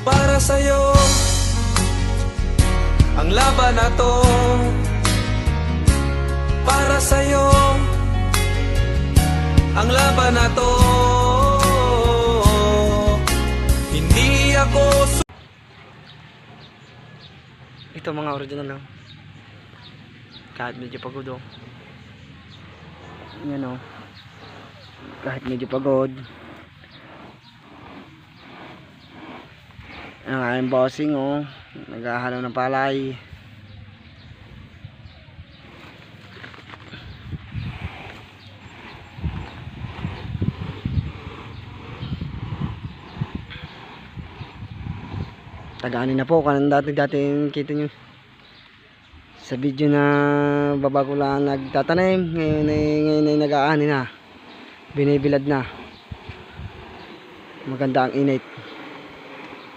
Para sa'yo ang laban na to. Para sa'yo ang laban na to. Hindi ako Ito mga original lang. Kahit medyo pagod oh. Yan oh. Kahit medyo pagod. Ang aking bossing oh. Naghahalo ng palay. Tagaanin na po kanang dati kita nyo sa video na babago lang nagtatanim. Ngayon ay nag-aani na, binibilad na. Maganda ang init.